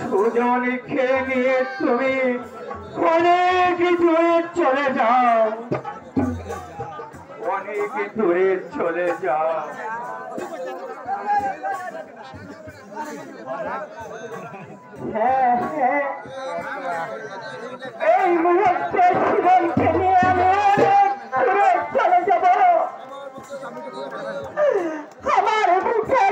সুজনি খেয়ে নিয়ে তুমি অনেক দূরে চলে যাও, অনেক দূরে চলে যাও। হ্যাঁ হ্যাঁ, এই মুহূর্তে সুজনকে নিয়ে আমি অনেক দূরে চলে যাব। আমার বুকে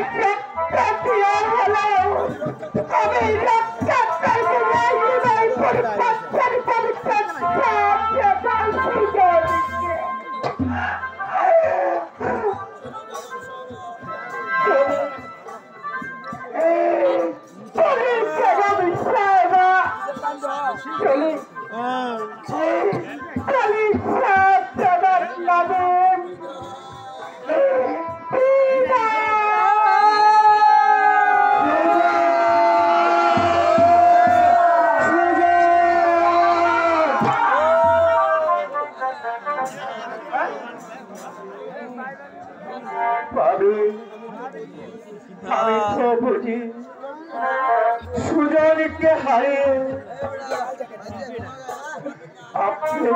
আমি তো বুঝি সুজনকে হারিয়ে আপনি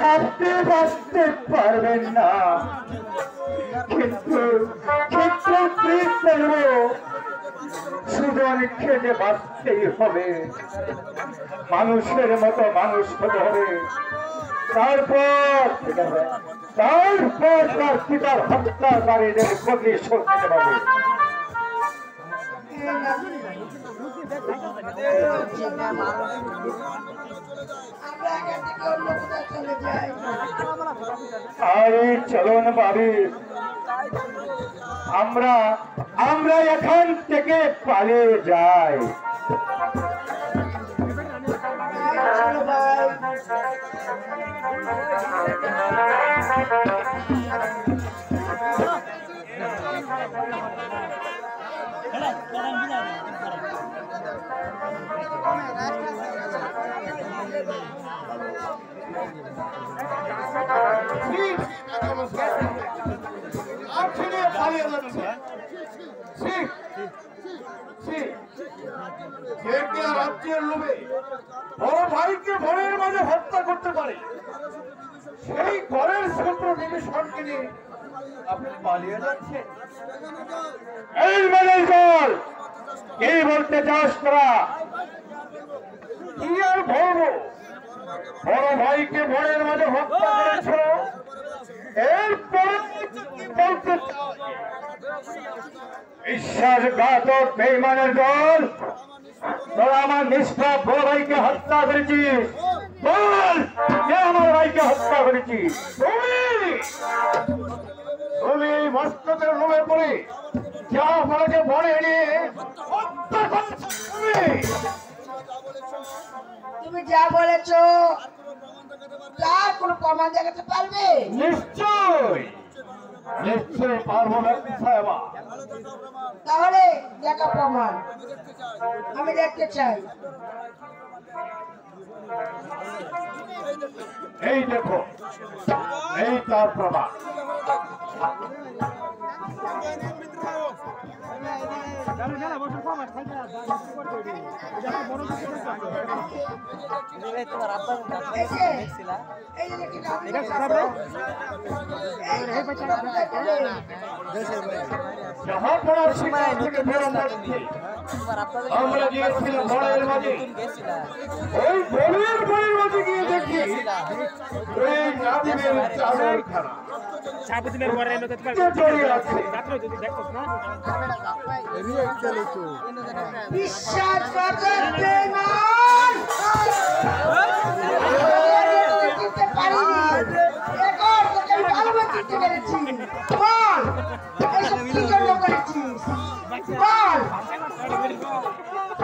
হাসতে বাঁচতে পারবেন না, কিন্তু সুজনকে যে বাঁচতেই হবে, মানুষের মতো মানুষ হতে হবে। তারপর তার পিতার হত্যাকারীদের প্রতিশোধ নিতে পারবে। আরে চলুন ভাবি, আমরা এখান থেকে পালিয়ে যাই। রাজ্যের লোভে বড় ভাইকে ঘরের মাঝে হত্যা করতে পারে, সেই ঘরের ছোট নিমিষণকে নিয়ে আপনি পালিয়ে যাচ্ছেন। এই মেয়ের দল কি বলতে চাস তোরা? কি আর বলবো, বড় ভাইকে ঘরের মাঝে হত্যা করেছ, এরপরে বলতে বিশ্বাসঘাতক বেঈমানের দল, তোরা আমার নিষ্পাপ বড় ভাইকে হত্যা করেছিস। বল, কে আমার ভাইকে হত্যা করেছিস? তুমি মস্তকের লোভে পড়ে যা আমাকে বনে নিয়ে হত্যা করেছ। তুমি যা বলেছ তার কোনো প্রমাণ দেখাতে পারবে? নিশ্চয় নিশ্চয় পারবো সাহেবা। তাহলে দেখা প্রমাণ আমি দেখতে চাই। এই দেখো, এই তার প্রমাণ। আমরা গিয়েছিলাম বনের মাঝে, ওই বনের মাঝে গিয়ে দেখি ওই নাদিমের চালের খানা বিশ্বাস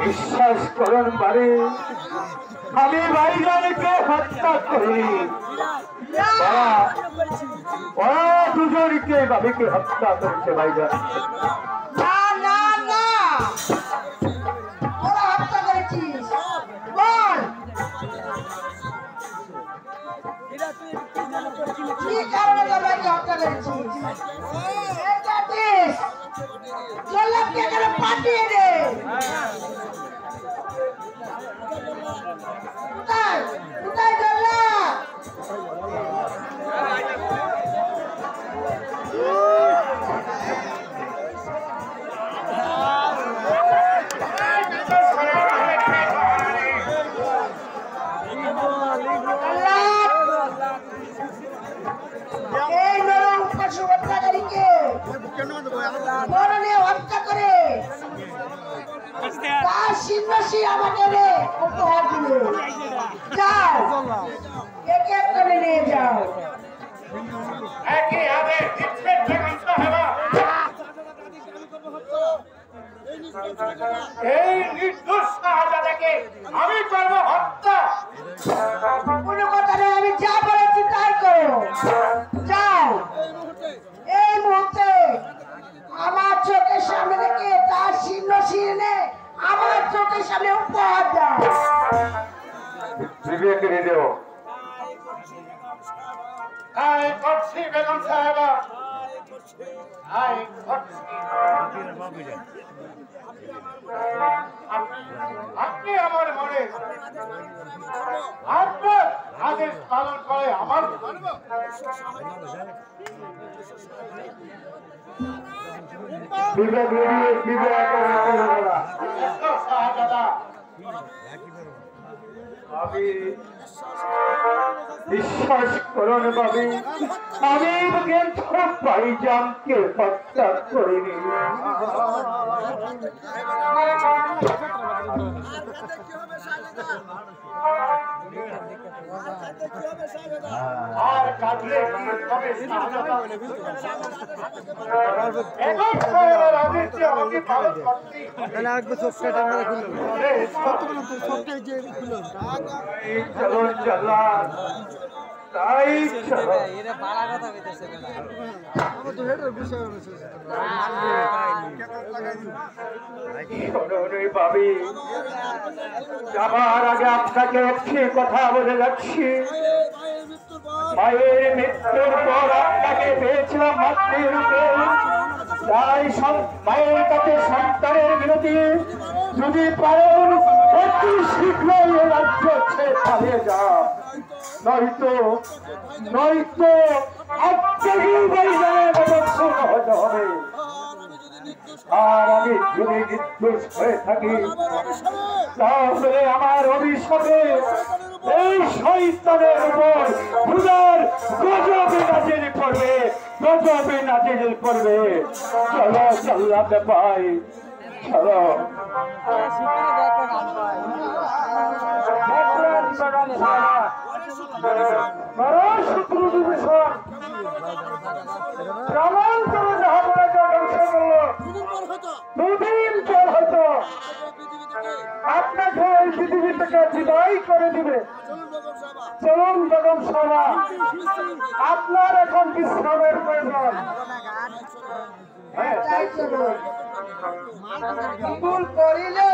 বিশ্বাস করুন বাড়ি, আমি ভাইজানকে হত্যা করি, ওরা দুজনকে বাবিকে হত্যা করেছে ভাইজান। না না না, ওরা হত্যা করেছিস বল, কি কারণে তোমরা হত্যা করেছিস? জল্লাদকে এখানে পাঠিয়ে দে। কোথায় কোথায় জল্লাদ? এই নরম পশু হত্যাকারীকে মরণে হত্যা করে তার সিংহাসী আমাকে রে উপহার দিলে। যাও একে করে নিয়ে যাও। এই নির্দোষ শাহজাদাকে আমি করবো হত্যা। কোনো কথা নেই, আমি যা বলেছি তাই করো। যাও এই মুহূর্তে আমার চোখের সামনে থেকে তার সিংহাসী এনে আমার চোখের সামনে উপহার দাও। বিবেকে দিও। আই করছি বেগম সাহেবা, আই করছি। আপনি আমার মনে আপনার আদেশ পালন করে আমার বিবেক বিবেক শাহজাদা, আমি বিশ্বাস করুন বাবি, আমি ভাইজানকে হত্যা করিনি। আর কাঁদলে আমি পালন করছি। চলুন জল্লাদ, তাই চলো। ভাবি যাবার আগে আপনাকে একটি কথা বলে যাচ্ছি। মায়ের মৃত্যুর পর আপনাকে পেয়েছিলাম মাতৃরূপে, তাই মায়ের কাছে সন্তানের বিরতি, যদি পারেন অতি শীঘ্রই এ রাজ্য ছেড়ে পালিয়ে যান, নয়তো নয়তো আপনাকেই বাইরে হতে হবে। আর আমি যদি নির্দোষ হয়ে থাকি তাহলে আমার অভিশাপে এই শয়তানের উপর খুদার গজবে নাজিল করবে, গজবে নাজিল করবে। চলো জল্লাদ ভাই, চলো। শত্রু দিবসন কেমন করে যাহা ধ্বংস করলো, দুদিন পর হয়তো আপনাকে এই পৃথিবী থেকে বিদায় করে দিবে। চলুন বেগম সাহেবা, আপনার এখন বিশ্রামের প্রয়োজন। তাই চলো। ভুল করিলে